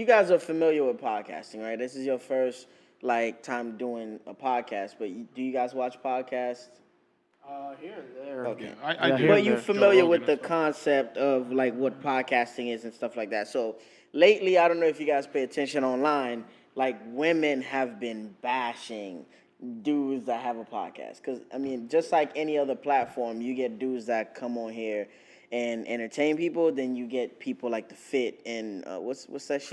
you guys are familiar with podcasting, right? This is your first time doing a podcast, but do you guys watch podcasts? Here and there. Okay. Yeah, I do. But you're familiar with the concept of what podcasting is and stuff like that. So lately, I don't know if you guys pay attention online, women have been bashing dudes that have a podcast. Because, I mean, just like any other platform, you get dudes that come on here and entertain people. Then you get people like The Fit and what's that shit?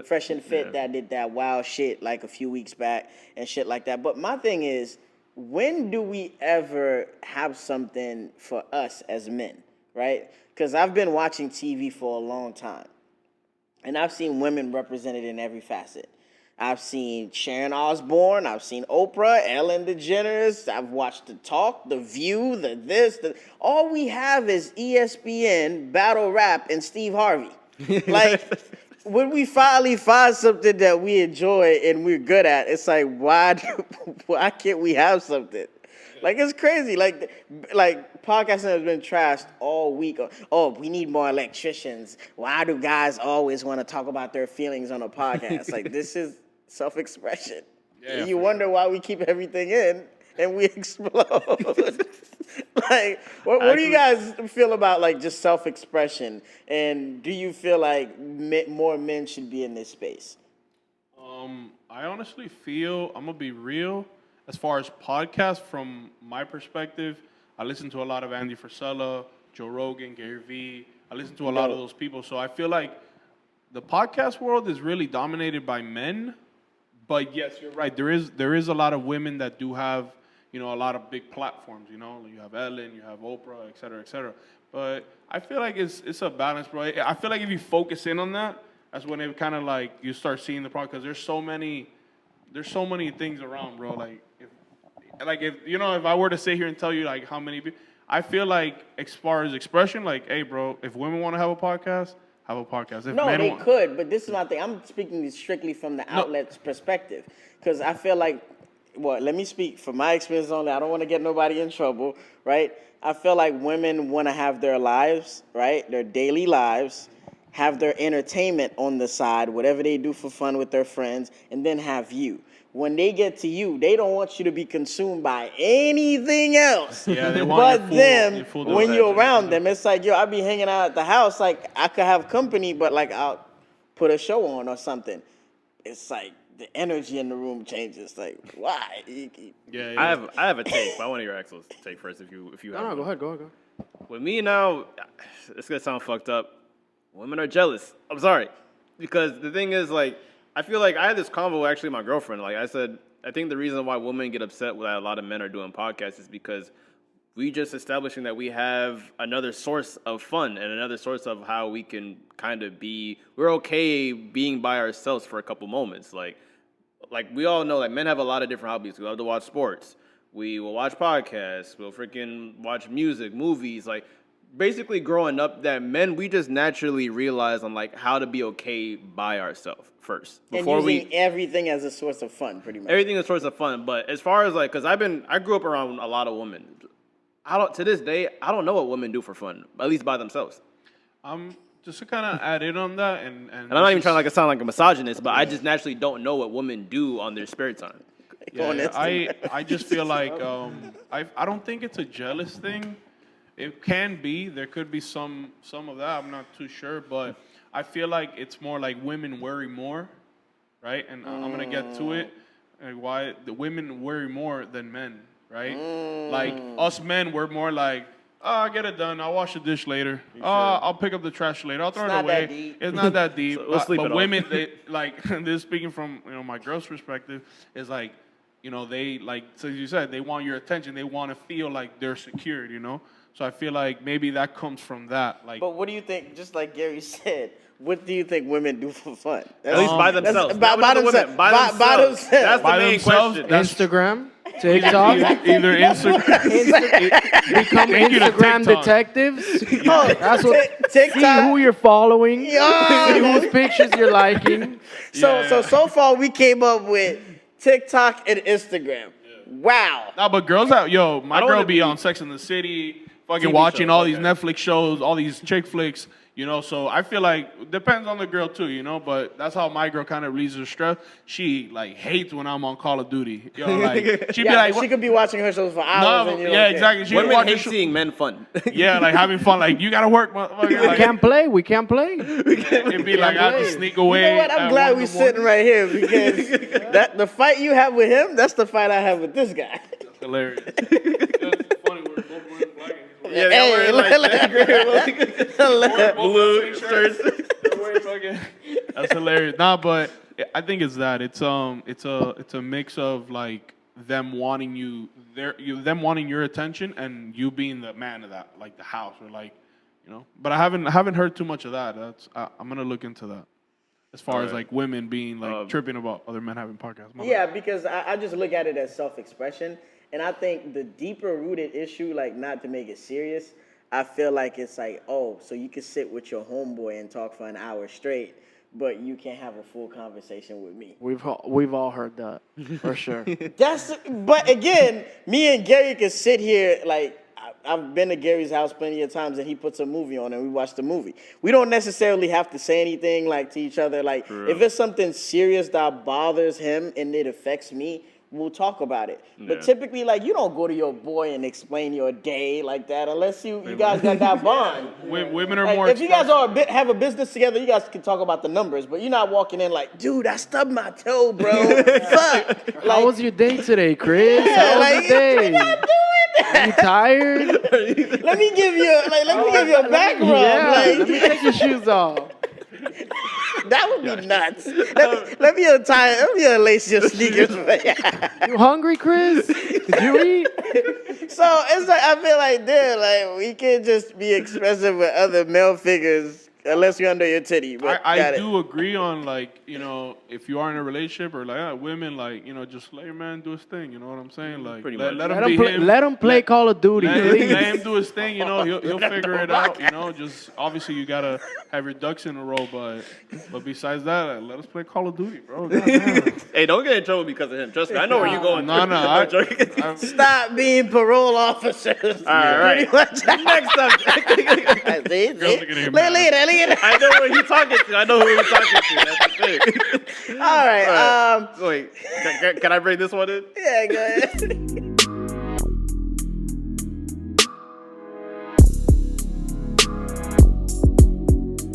Fresh and Fit that did that wild shit a few weeks back and shit like that. But my thing is, when do we ever have something for us as men, right? Because I've been watching TV for a long time, and I've seen women represented in every facet. I've seen Sharon Osbourne, I've seen Oprah, Ellen DeGeneres, I've watched The Talk, The View, all we have is ESPN, Battle Rap, and Steve Harvey. When we finally find something that we enjoy and we're good at, it's why can't we have something? It's crazy. Podcasting has been trashed all week. Oh, we need more electricians. Why do guys always want to talk about their feelings on a podcast? This is self-expression. Yeah, you wonder why we keep everything in and we explode. What do you guys feel about just self-expression? And do you feel like more men should be in this space? I honestly feel, I'm going to be real, as far as podcasts, from my perspective, I listen to a lot of Andy Frisella, Joe Rogan, Gary Vee. I listen to a lot of those people. So I feel like the podcast world is really dominated by men. But yes, you're right. There is a lot of women that do have, a lot of big platforms. You have Ellen, you have Oprah, et cetera, et cetera. But I feel like it's a balance, bro. I feel like if you focus in on that, that's when it kind of you start seeing the problem, because there's so many things around, bro. If I were to sit here and tell you how many people, I feel like as far as expression, hey, bro, if women want to have a podcast, have a podcast. If no, they could, but this is my thing. I'm speaking strictly from the outlet's perspective, because I feel let me speak from my experience only. I don't want to get nobody in trouble, right? I feel like women want to have their lives, right? Their daily lives, have their entertainment on the side, whatever they do for fun with their friends, and then have you. When they get to you, they don't want you to be consumed by anything else. Yeah, they want when you're around them. It's I be hanging out at the house, I could have company, but I'll put a show on or something. It's the energy in the room changes. Why? Yeah. I have a take, but I want to hear Axel's take first if you have. No, go ahead. With me now, it's gonna sound fucked up. Women are jealous. I'm sorry, because the thing is I feel like I had this convo actually with my girlfriend. I said, I think the reason why women get upset that a lot of men are doing podcasts is because we just establishing that we have another source of fun and another source of how we can kind of we're okay being by ourselves for a couple moments. We all know men have a lot of different hobbies. We love to watch sports. We will watch podcasts. We'll freaking watch music, movies. Basically growing up, that men, we just naturally realize on how to be okay by ourselves first. Before and using everything as a source of fun, pretty much. Everything is a source of fun. But as far as because I grew up around a lot of women. To this day, I don't know what women do for fun, at least by themselves. Just to kind of add in on that, and I'm not even trying to sound like a misogynist, but I just naturally don't know what women do on their spare time. Yeah, I just feel I don't think it's a jealous thing. It can be. There could be some of that. I'm not too sure, but I feel like it's more women worry more, right? And I'm gonna get to it. Why the women worry more than men, right? Us men, we're more I'll get it done. I'll wash the dish later. I'll pick up the trash later. I'll throw it away. It's not that deep. So we'll sleep but women, they this speaking from my girl's perspective, is they so you said, they want your attention. They want to feel they're secured, So I feel maybe that comes from that. But what do you think? Just like Gary said, what do you think women do for fun? At least by themselves. By themselves. By themselves. That's the main question. Instagram, TikTok, either Instagram, become Instagram detectives. That's what. TikTok. See who you're following. See whose pictures you're liking. So far we came up with TikTok and Instagram. Wow. No, but girls my girl be on Sex and the City. fucking TV watching shows, all these okay. Netflix shows, all these chick flicks, you know. So I feel like depends on the girl too, you know. But that's how my girl kind of relieves her stress. She like hates when I'm on Call of Duty. Yo, like she'd be like, she could be watching her shows for hours. no, and you don't yeah, care. exactly. She Women watch hate the show- seeing men fun. Yeah, like having fun. Like you gotta work, motherfucker. We Like, can't play. We can't play. it'd be like I have to sneak away. You know what? I'm at glad 1 we in the morning. sitting right here because that the fight you have with him, that's the fight I have with this guy. Hilarious. It's funny, we're both wearing black and he's Yeah, they're wearing like blue shirts. That's hilarious. Nah, but I think it's that. It's a mix of like them wanting them wanting your attention and you being the man of that, like the house or like, you know. But I haven't heard too much of that. I'm gonna look into that. As far as like women being like tripping about other men having podcasts. Yeah, because I just look at it as self-expression, and I think the deeper rooted issue, like not to make it serious, I feel like it's like, oh, so you can sit with your homeboy and talk for an hour straight, but you can't have a full conversation with me. We've all heard that for sure. But again, me and Gary can sit here like. I've been to Gary's house plenty of times, and he puts a movie on, and we watch the movie. We don't necessarily have to say anything like to each other. Like if it's something serious that bothers him and it affects me, we'll talk about it. Yeah. But typically, like you don't go to your boy and explain your day like that unless you guys got that bond. Women are like, more. If you guys are have a business together, you guys can talk about the numbers. But you're not walking in like, dude, I stubbed my toe, bro. Fuck. How was your day today, Chris? Yeah, How was like, the day? what y'all doing? Are you tired? Let me give you a back rub. Yeah, like, let me take your shoes off. That would be nuts. Let me unlace your sneakers. You hungry, Chris? Did you eat? So it's like I feel like, dude, like we can't just be expressive with other male figures unless you're under your titty. But I do agree on like, you know, if you are in a relationship or like women, like, you know, just let your man do his thing. You know what I'm saying? Like Let him play Call of Duty, please. Let him do his thing. You know, he'll figure it out. You know, just obviously you gotta have your ducks in a row. But besides that, let us play Call of Duty, bro. Hey, don't get in trouble because of him. Trust me, I know where you're going. No. Stop being parole officers. All right. Next subject. Later. I know where he's talking to. That's the thing. All right. Wait, can I bring this one in? Yeah, go ahead.